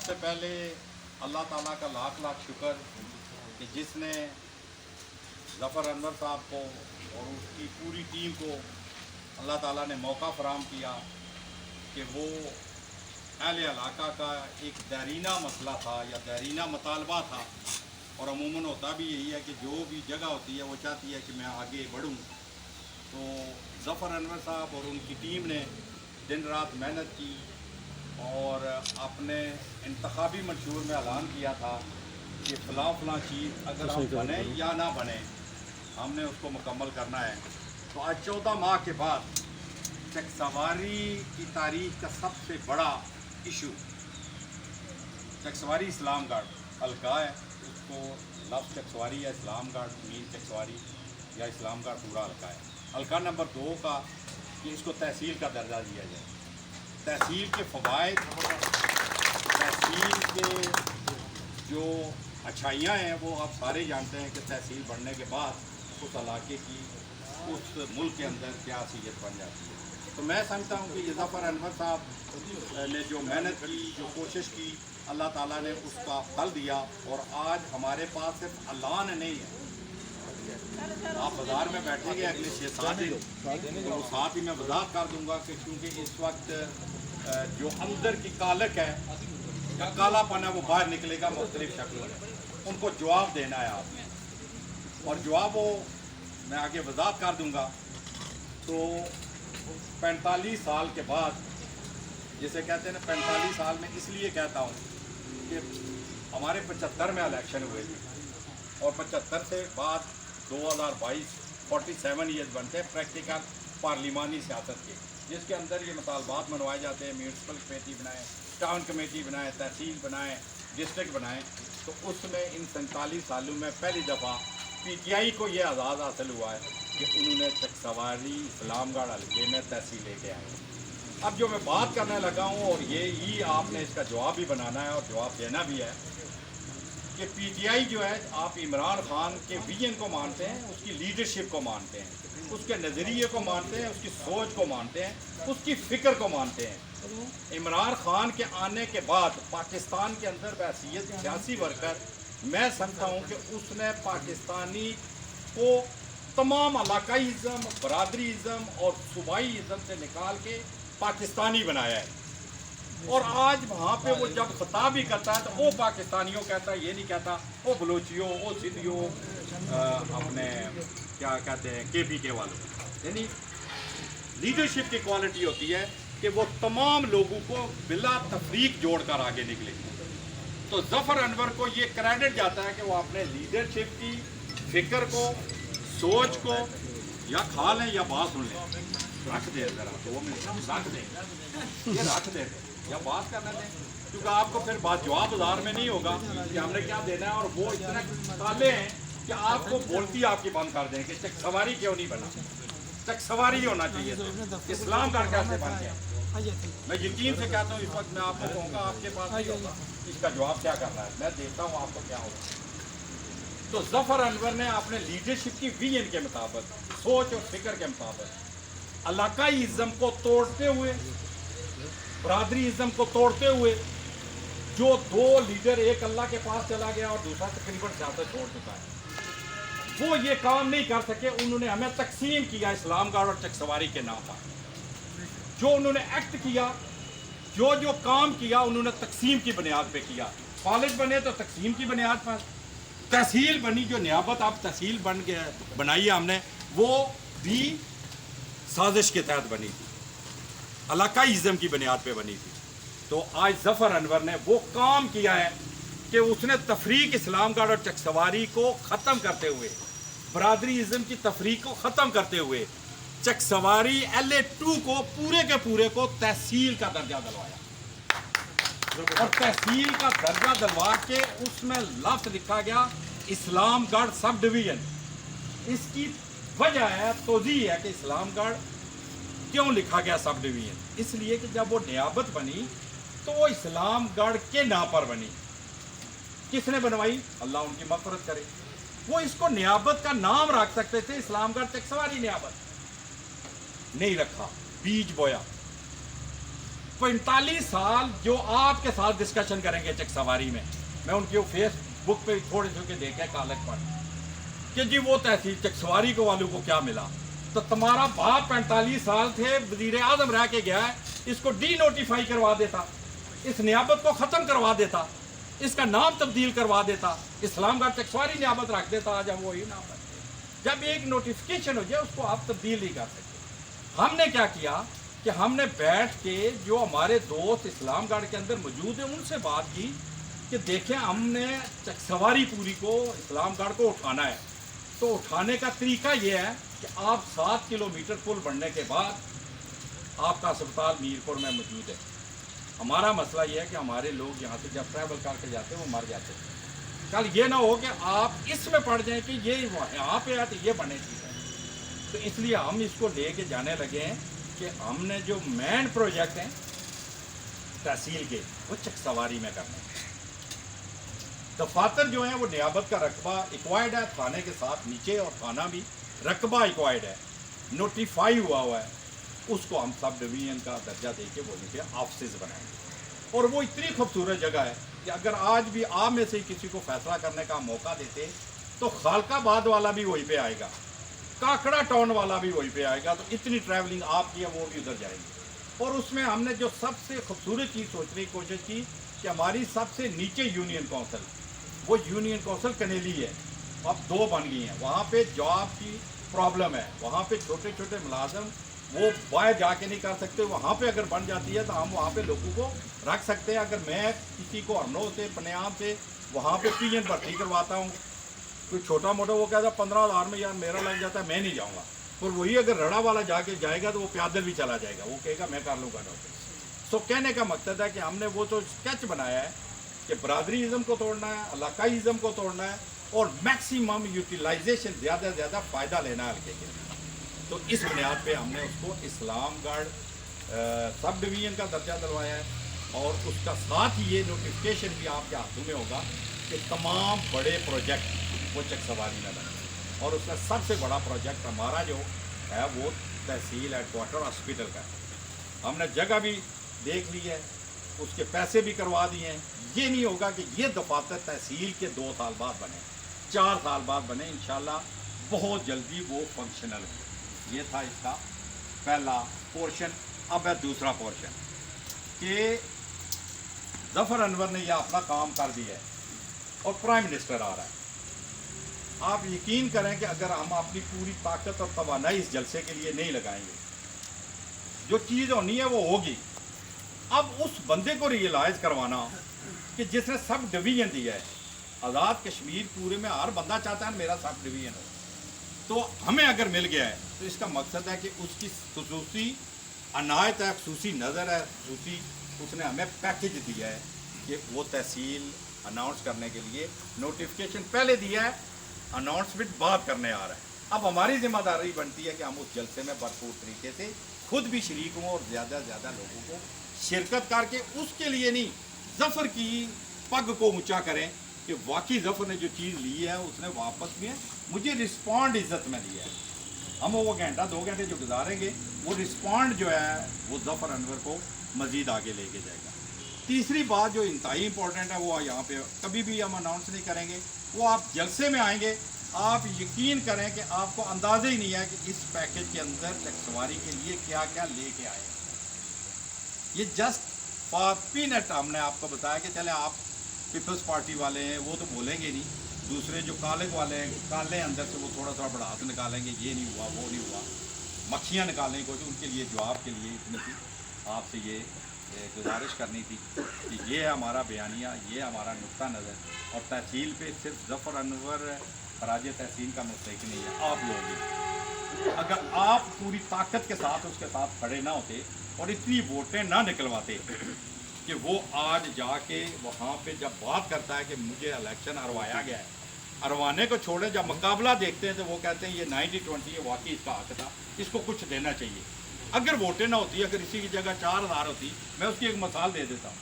سے پہلے اللہ تعالیٰ کا لاکھ لاکھ شکر کہ جس نے ظفر انور صاحب کو اور اس کی پوری ٹیم کو اللہ تعالیٰ نے موقع فراہم کیا کہ وہ اہل علاقہ کا ایک دیرینہ مسئلہ تھا یا دیرینہ مطالبہ تھا، اور عموماً ہوتا بھی یہی ہے کہ جو بھی جگہ ہوتی ہے وہ چاہتی ہے کہ میں آگے بڑھوں. تو ظفر انور صاحب اور ان کی ٹیم نے دن رات محنت کی اور اپنے انتخابی منشور میں اعلان کیا تھا کہ فلاں فلاں چیز اگر ہم بنے یا نہ بنے ہم نے اس کو مکمل کرنا ہے. تو آج 14 ماہ کے بعد چک سواری کی تاریخ کا سب سے بڑا ایشو چک سواری اسلام گڑھ حلقہ ہے. اس کو لفظ چک سواری یا اسلام گڑھ مین چک سواری یا اسلام گڑھ پورا حلقہ ہے. حلقہ نمبر 2 کا کہ اس کو تحصیل کا درجہ دیا جائے. تحصیل کے فوائد، تحصیل کے جو اچھائیاں ہیں وہ آپ سارے جانتے ہیں کہ تحصیل بڑھنے کے بعد اس علاقے کی اس ملک کے اندر کیا حیثیت بن جاتی ہے. تو میں سمجھتا ہوں کہ ظفر انور صاحب نے جو محنت کی، جو کوشش کی، اللہ تعالیٰ نے اس کا پھل دیا. اور آج ہمارے پاس صرف اعلان نہیں ہے. آپ بازار میں بیٹھیں گے اگلے 6-7 دن تو ساتھ ہی میں وضاحت کر دوں گا کہ کیونکہ اس وقت جو اندر کی کالک ہے یا کالا پن ہے وہ باہر نکلے گا مختلف شکلوں میں. ان کو جواب دینا ہے آپ نے، اور جواب وہ میں آگے وضاحت کر دوں گا. تو 45 سال کے بعد، جسے کہتے ہیں نا 45 سال میں اس لیے کہتا ہوں کہ ہمارے 75 میں الیکشن ہوئے تھے اور 75 سے بعد 2022 47 ایئرز بنتے ہیں پریکٹیکل پارلیمانی سیاست کے، جس کے اندر یہ مطالبات منوائے جاتے ہیں. میونسپل کمیٹی بنائیں، ٹاؤن کمیٹی بنائیں، تحصیل بنائیں، ڈسٹرکٹ بنائیں. تو اس میں ان 47 سالوں میں پہلی دفعہ پی ٹی آئی کو یہ اعزاز حاصل ہوا ہے کہ انہوں نے چک سواری اسلام گڑھ حلقے میں تحصیل لے کے آئے. اب جو میں بات کرنے لگا ہوں اور یہی آپ نے اس کا جواب بھی بنانا ہے اور جواب دینا بھی ہے کہ پی ٹی آئی جو ہے، آپ عمران خان کے ویژن کو مانتے ہیں، اس کی لیڈرشپ کو مانتے ہیں، اس کے نظریے کو مانتے ہیں، اس کی سوچ کو مانتے ہیں، اس کی فکر کو مانتے ہیں. عمران خان کے آنے کے بعد پاکستان کے اندر بحیثیت سیاسی ورکر میں سمجھتا ہوں کہ اس نے پاکستانی کو تمام علاقائی ازم، برادری ازم اور صوبائی ازم سے نکال کے پاکستانی بنایا ہے. اور آج وہاں پہ وہ جب خطاب بھی کرتا ہے تو وہ پاکستانیوں کہتا ہے، یہ نہیں کہتا وہ بلوچیوں، وہ سندھیوں، اپنے کیا کہتے ہیں کے پی کے والوں. یعنی لیڈرشپ کی کوالٹی ہوتی ہے کہ وہ تمام لوگوں کو بلا تفریق جوڑ کر آگے نکلے. تو ظفر انور کو یہ کریڈٹ جاتا ہے کہ وہ اپنے لیڈرشپ کی فکر کو، سوچ کو یا کھا لیں یا بات سن لیں. رکھ دیں ذرا 2 منٹ رکھ دیں، یہ رکھ دیں یا بات کرنے دیں، کیونکہ آپ کو پھر بات جواب بازار میں نہیں ہوگا کہ ہم نے کیا دینا ہے. اور وہ اتنے کالے ہیں کہ آپ کو بولتی آپ کی بند کر دیں کہ چک سواری کیوں نہیں بنا. چک سواری ہونا چاہیے تھا. اسلام گڑھ کیسے بن گیا؟ میں یقین سے کہتا ہوں اس وقت میں آپ کو کہوں گا آپ کے پاس نہیں ہوگا اس کا جواب کیا کرنا ہے. میں دیکھتا ہوں آپ کو کیا ہوگا. تو ظفر انور نے اپنے لیڈرشپ کی ویژن کے مطابق، سوچ اور فکر کے مطابق علاقائی ازم کو توڑتے ہوئے، برادری ازم کو توڑتے ہوئے، جو 2 لیڈر، ایک اللہ کے پاس چلا گیا اور دوسرا تقریباً سیاست چھوڑ چکا ہے، وہ یہ کام نہیں کر سکے. انہوں نے ہمیں تقسیم کیا اسلام گڑھ اور چک سواری کے نام پر. جو انہوں نے ایکٹ کیا، جو کام کیا، انہوں نے تقسیم کی بنیاد پہ کیا. کالج بنے تو تقسیم کی بنیاد پر، تحصیل بنی، جو نیابت اب تحصیل بنائی ہے ہم نے، وہ بھی سازش کے تحت بنی تھی، علاقائی ازم کی بنیاد پہ بنی تھی. تو آج ظفر انور نے وہ کام کیا ہے کہ اس نے تفریق اسلام گڑھ اور چک سواری کو ختم کرتے ہوئے، برادری ازم کی تفریق کو ختم کرتے ہوئے، چک سواری LA2 کو پورے کے پورے کو تحصیل کا درجہ دلوایا. اور تحصیل کا درجہ دلوا کے اس میں لفظ لکھا گیا اسلام گڑھ سب ڈویژن. اس کی وجہ ہے، توضیح ہے کہ اسلام گڑھ کیوں لکھا گیا سب ڈویژن. اس لیے کہ جب وہ نیابت بنی تو وہ اسلام گڑھ کے نام پر بنی. کس نے بنوائی؟ اللہ ان کی مغفرت کرے. وہ اس کو نیابت کا نام رکھ سکتے تھے، اسلام گڑھ چک سواری نیابت، نہیں رکھا. بیج بویا 45 साल जो आपके साथ डिस्कशन करेंगे चक सवारी में, मैं उनके फेस बुक पे थोड़े थोड़े देखे कागज पर कि जी वो तहसील चक सवारी को वालों को क्या मिला। तो तुम्हारा बाप 45 साल थे, वजीर आजम रह के गया है, इसको डी नोटिफाई करवा देता, इस नियाबत को ख़त्म करवा देता, इसका नाम तब्दील करवा देता, इस्लामगढ़ चकसवारी नियाबत रख देता, आज हम वही नाम रखते। जब एक नोटिफिकेशन हो जाए उसको आप तब्दील नहीं कर सकते। हमने क्या किया कि हमने बैठ के जो हमारे दोस्त इस्लामगढ़ के अंदर मौजूद हैं उनसे बात की कि देखें हमने चकसवारी पूरी को इस्लामगढ़ को उठाना है, तो उठाने का तरीका ये है कि आप 7 किलोमीटर पुल बढ़ने के बाद आपका अस्पताल मीरपुर में मौजूद है। हमारा मसला ये है कि हमारे लोग यहाँ से जब ट्रैवल करके जाते हैं वो मर जाते हैं। कल ये ना हो कि आप इसमें पड़ जाएं कि ये यहाँ पे है तो ये बने चीज़ है। तो इसलिए हम इसको लेके जाने लगे हैं कि हमने जो मेन प्रोजेक्ट हैं तहसील के वो चकसवारी में करने हैं। दफातर जो है वो नियाबत का रकबा एक्वायर्ड है थाने के साथ नीचे, और थाना भी रकबा एक्वायर्ड है, नोटिफाई हुआ है। उसको हम सब डिवीजन का दर्जा दे के वो नीचे ऑफिस बनाएंगे। और वो इतनी खूबसूरत जगह है कि अगर आज भी आप में से किसी को फैसला करने का मौका देते तो खालकाबाद वाला भी वहीं पे आएगा, काकड़ा टाउन वाला भी वहीं पे आएगा। तो इतनी ट्रैवलिंग आपकी है वो भी उधर जाएगी। और उसमें हमने जो सबसे खूबसूरत चीज़ सोचने की कोशिश की कि हमारी सबसे नीचे यूनियन काउंसिल, वो यूनियन काउंसिल कनेली है, अब 2 बन गई हैं। वहाँ पे जॉब की प्रॉब्लम है, वहाँ पे छोटे छोटे मुलाजम वो बाहर जाके नहीं कर सकते, वहाँ पे अगर बन जाती है तो हम वहाँ पे लोगों को रख सकते हैं। अगर मैं किसी को हरनों से पनियाम से वहाँ पे पीएन भर्ती करवाता हूँ, कोई छोटा मोटा वो कहता 15,000 में यार मेरा लग जाता है, मैं नहीं जाऊँगा। और वही अगर रड़ा वाला जाके जाएगा तो वो पैदल भी चला जाएगा, वो कहेगा मैं कर लूँगा डॉक्टर। सो कहने का मकसद है कि हमने वो तो स्केच बनाया है कि बरादरीज़म को तोड़ना है, इलाकाईज़म को तोड़ना है, और मैक्सिमम यूटिलाइजेशन ज़्यादा से ज़्यादा फ़ायदा लेना है हल्के के। तो इस बुनियाद पे हमने उसको इस्लामगढ़ सब डिवीज़न का दर्जा दिलवाया है। और उसका साथ ही ये नोटिफिकेशन भी आपके हाथों में होगा कि तमाम बड़े प्रोजेक्ट वो चकसवारी में बने। और उसका सबसे बड़ा प्रोजेक्ट हमारा जो है वो तहसील हेडक्वार्टर हॉस्पिटल का है। हमने जगह भी देख ली है, उसके पैसे भी करवा दिए हैं। ये नहीं होगा कि ये दफातर तहसील के 2 साल बाद बने, 4 साल बाद बने, इंशाल्लाह बहुत जल्दी वो फंक्शनल है। ये था इसका पहला पोर्शन। अब है दूसरा पोर्शन कि ज़फ़र अनवर ने यह अपना काम कर दिया है और प्राइम मिनिस्टर आ रहा है। आप यकीन करें कि अगर हम अपनी पूरी ताकत और तवानाई इस जलसे के लिए नहीं लगाएंगे, जो चीज़ होनी है वो होगी। अब उस बंदे को रियलाइज़ करवाना कि जिसने सब डिवीज़न दिया है, आज़ाद कश्मीर पूरे में हर बंदा चाहता है मेरा सब डिवीज़न हो, तो हमें अगर मिल गया है तो इसका मकसद है कि उसकी खुसूसी अनायत है, खुसूसी नज़र है, खुसूसी उसने हमें पैकेज दिया है कि वो तहसील अनाउंस करने के लिए नोटिफिकेशन पहले दिया है, अनाउंसमेंट बाद करने आ रहा है। अब हमारी जिम्मेदारी बनती है कि हम उस जलसे में भरपूर तरीके से खुद भी शरीक हों और ज़्यादा से ज़्यादा लोगों को शिरकत करके उसके लिए नहीं ज़फ़र की पग को ऊंचा करें कि वाकई ज़फ़र ने जो चीज़ ली है उसने वापस में मुझे रिस्पॉन्ड इज़्ज़त में दिया है। हम वो घंटा 2 घंटे जो गुजारेंगे वो रिस्पॉन्ड जो है वो ज़फ़र अनवर को मज़ीद आगे लेके जाएगा। तीसरी बात जो इंतहाई इंपॉर्टेंट है वो यहाँ पे कभी भी हम अनाउंस नहीं करेंगे, वो आप जलसे में आएंगे, आप यकीन करें कि आपको अंदाज़ा ही नहीं है कि इस पैकेज के अंदर चकसवारी के लिए क्या क्या लेके आए। ये जस्ट फॉर पीनट हमने आपको बताया कि चले आप पीपल्स पार्टी वाले हैं वो तो बोलेंगे नहीं, दूसरे जो काले वाले हैं काले अंदर से वो थोड़ा थोड़ा बढ़ात निकालेंगे, ये नहीं हुआ वो नहीं हुआ, मक्खियाँ निकालने को, उनके लिए जवाब के लिए इतनी सी आपसे ये गुजारिश करनी थी कि ये है हमारा बयानिया, ये हमारा नुक्ता नज़र। और तहसील पे सिर्फ ज़फ़र अनवर खराज तहसील का मुस्तहिक नहीं है, आप लोग भी। अगर आप पूरी ताकत के साथ उसके साथ खड़े ना होते और इतनी वोटें ना निकलवाते कि वो आज जाके वहाँ पे जब बात करता है कि मुझे इलेक्शन हरवाया गया है, हरवाने को छोड़े जब मुकाबला देखते हैं तो वो कहते हैं ये 90-20 ये वाकई इसका हक था, इसको कुछ देना चाहिए। अगर वोटें ना होती, अगर इसी की जगह 4,000 होती, मैं उसकी एक मिसाल दे देता हूँ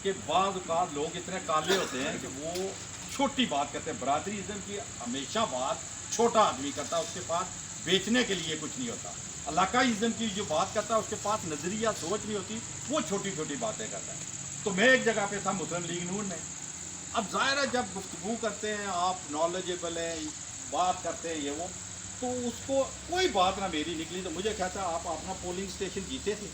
कि बाज़ औक़ात लोग इतने काले होते हैं कि वो छोटी बात करते हैं। बरादरीज़म की हमेशा बात छोटा आदमी करता है, उसके पास बेचने के लिए कुछ नहीं होता। इलाकाइज़्म की जो बात करता है उसके पास नज़रिया सोच नहीं होती, वो छोटी छोटी बातें करता है। तो मैं एक जगह पे था मुस्लिम लीग नून में, अब ज़ाहिर है जब गुफ्तगू करते हैं आप, नॉलेजेबल हैं, बात करते हैं ये वो, तो उसको कोई बात ना मेरी निकली तो मुझे कहता है आप अपना पोलिंग स्टेशन जीते थे।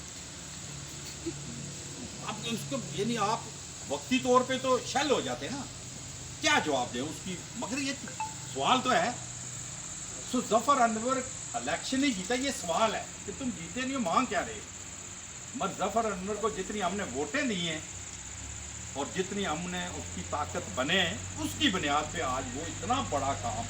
अब उसको यानी आप वक्ती तौर पे तो शैल हो जाते हैं ना, क्या जवाब दें उसकी, मगर ये सवाल तो है। सो जफर अनवर इलेक्शन नहीं जीता, ये सवाल है कि तुम जीते नहीं हो, मांग क्या रहे हो। मगर जफर अनवर को जितनी हमने वोटें दी हैं और जितनी हमने उसकी ताकत बने हैं, उसकी बुनियाद पे आज वो इतना बड़ा काम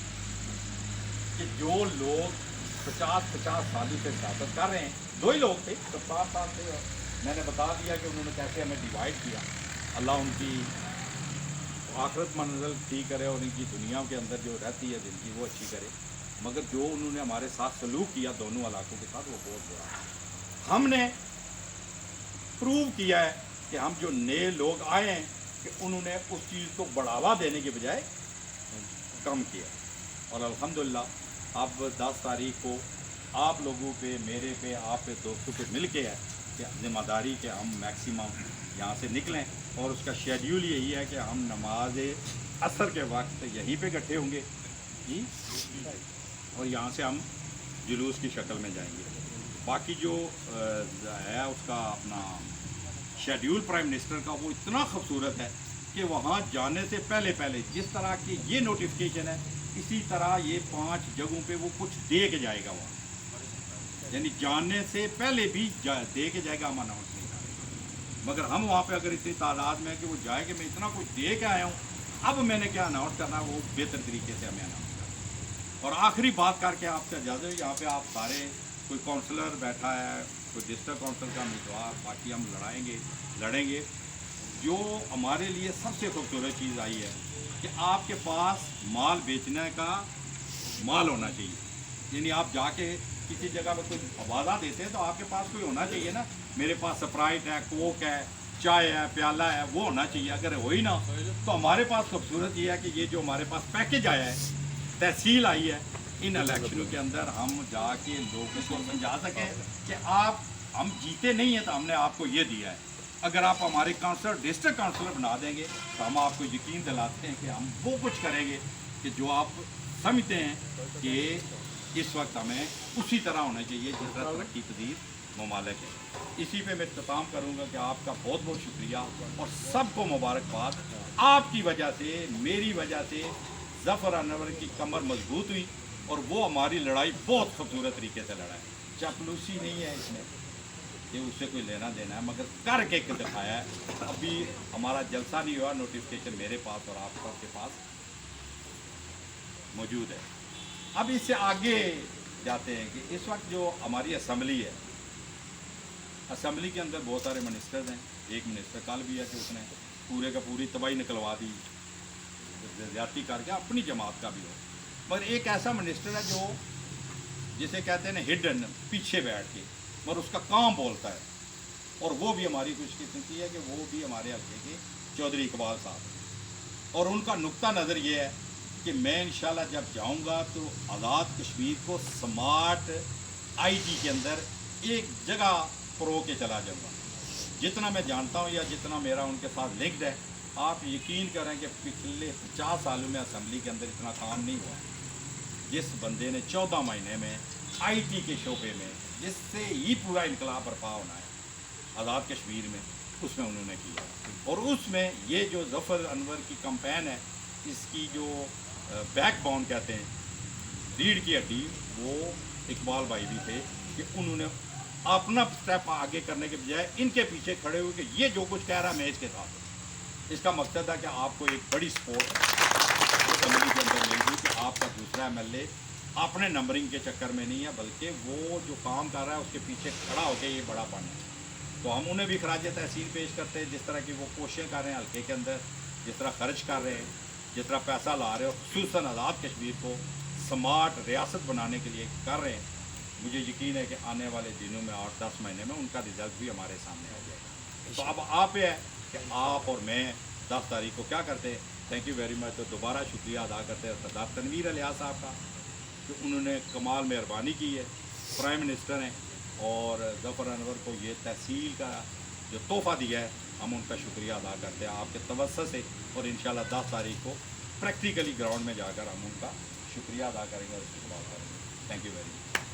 कि जो लोग 50-50 साल से सियासत कर रहे हैं, दो ही लोग थे 70 साल से, और मैंने बता दिया कि उन्होंने कैसे हमें डिवाइड किया। अल्लाह उनकी आखिरत मंजिल ठीक करे और उनकी दुनिया के अंदर जो रहती है ज़िंदगी वो अच्छी करे, मगर जो उन्होंने हमारे साथ सलूक किया दोनों इलाकों के साथ वो बहुत बुरा है। हमने प्रूव किया है कि हम जो नए लोग आए हैं कि उन्होंने उस चीज़ को बढ़ावा देने के बजाय कम किया, और अल्हम्दुलिल्लाह अब 10 तारीख को आप लोगों पे, मेरे पे, आप पे, दोस्तों पे मिल के है कि ज़िम्मेदारी के हम मैक्सिमम यहाँ से निकलें, और उसका शेड्यूल यही है कि हम नमाज असर के वक्त यहीं पे इकट्ठे होंगे जी, और यहाँ से हम जुलूस की शक्ल में जाएंगे। बाकी जो है उसका अपना शेड्यूल प्राइम मिनिस्टर का वो इतना खूबसूरत है कि वहाँ जाने से पहले पहले जिस तरह की ये नोटिफिकेशन है, इसी तरह ये 5 जगहों पे वो कुछ दे के जाएगा वहाँ, यानी जाने से पहले भी दे के जाएगा, हम अनाउंस नहीं करेंगे। मगर हम वहाँ पे अगर इतनी तादाद में कि वो जाए कि मैं इतना कुछ दे के आया हूँ, अब मैंने क्या अनाउंस करना है वो बेहतर तरीके से हमें अनाउंस करना। और आखिरी बात करके आपसे इजाज़त, यहाँ पे आप सारे, कोई काउंसलर बैठा है, कोई डिस्ट्रिक्ट काउंसिल का उम्मीदवार, बाकी हम लड़ेंगे। जो हमारे लिए सबसे खूबसूरत चीज़ आई है कि आपके पास माल बेचने का माल होना चाहिए, यानी आप जाके किसी जगह पर कोई आवाज़ा देते हैं तो आपके पास कोई होना चाहिए ना, मेरे पास स्प्राइट है, कोक है, चाय है, प्याला है, वो होना चाहिए। अगर हो ही ना तो हमारे पास खूबसूरत ये है कि ये जो हमारे पास पैकेज आया है, तहसील आई है, इन इलेक्शनों के अंदर हम जाके लोगों को समझा सकें कि हम जीते नहीं हैं तो हमने आपको ये दिया है। अगर आप हमारे काउंसलर, डिस्ट्रिक्ट काउंसलर बना देंगे तो हम आपको यकीन दिलाते हैं कि हम वो कुछ करेंगे कि जो आप समझते हैं कि इस वक्त हमें उसी तरह होना चाहिए जिस तरह तरक्की पजीर ममालिक है। इसी पे मैं इख्तिताम करूँगा कि आपका बहुत बहुत शुक्रिया और सबको मुबारकबाद। आपकी वजह से, मेरी वजह से जफ़र अनवर की कमर मजबूत हुई और वो हमारी लड़ाई बहुत खूबसूरत तरीके से लड़ा है। चापलूसी नहीं है इसमें, ये उससे कोई लेना देना है, मगर करके दिखाया है। अभी हमारा जलसा नहीं हुआ, नोटिफिकेशन मेरे पास और आप सबके पास मौजूद है। अब इससे आगे जाते हैं कि इस वक्त जो हमारी असम्बली है, असम्बली के अंदर बहुत सारे मिनिस्टर्स हैं। एक मिनिस्टर कल भी है कि उसने पूरे का पूरी तबाही निकलवा दी, ज़्यादती करके, अपनी जमात का भी हो। पर एक ऐसा मिनिस्टर है जो जिसे कहते हैं ना हिडन, पीछे बैठ के, और उसका काम बोलता है, और वो भी हमारी खुशकिस्मती है कि वो भी हमारे हल्के के चौधरी इकबाल साहब, और उनका नुक्ता नज़र ये है कि मैं इंशाल्लाह जब जाऊंगा तो आज़ाद कश्मीर को स्मार्ट आईटी के अंदर एक जगह प्रो के चला जाऊंगा। जितना मैं जानता हूं या जितना मेरा उनके साथ लिंक्ड है, आप यकीन करें कि पिछले 50 सालों में असम्बली के अंदर इतना काम नहीं हुआ। जिस बंदे ने 14 महीने में आईटी के शोबे में, जिससे ही पूरा इनकलाब बर्पा होना है आज़ाद कश्मीर में, उसमें उन्होंने किया। और उसमें ये जो जफ़र अनवर की कैंपेन है, इसकी जो बैकबोन कहते हैं, रीढ़ की हड्डी, वो इकबाल भाई भी थे कि उन्होंने अपना स्टेप आगे करने के बजाय इनके पीछे खड़े हुए कि ये जो कुछ कह रहा है मैं इसके साथ हूं। इसका मकसद है कि आपको एक बड़ी सपोर्ट असम्बली के अंदर मिल गई कि आपका दूसरा एमएलए अपने नंबरिंग के चक्कर में नहीं है, बल्कि वो जो काम कर रहा है उसके पीछे खड़ा होकर ये बड़ा पाना है। तो हम उन्हें भी खराज तहसीन पेश करते हैं, जिस तरह की वो कोशिशें कर रहे हैं हल्के के अंदर, जिस तरह खर्च कर रहे हैं, जिस तरह पैसा ला रहे हो, खुसूसन आज़ाद कश्मीर को स्मार्ट रियासत बनाने के लिए कर रहे हैं। मुझे यकीन है कि आने वाले दिनों में 8-10 महीने में उनका रिजल्ट भी हमारे सामने आ जाएगा। तो अब आप है कि आप और मैं 10 तारीख को क्या करते हैं। Thank you very much. तो दोबारा शुक्रिया अदा करते हैं सरदार तनवीर अलियास साहब का कि उन्होंने कमाल मेहरबानी की है پرائم منسٹر ہیں اور ظفر انور کو یہ تحصیل کا جو تحفہ دیا ہے ہم ان کا شکریہ ادا کرتے ہیں آپ کے توسط سے، اور انشاءاللہ 10 تاریخ کو پریکٹیکلی گراؤنڈ میں جا کر ہم ان کا شکریہ ادا کریں گے اور اس کی دعا کریں گے. Thank you very much.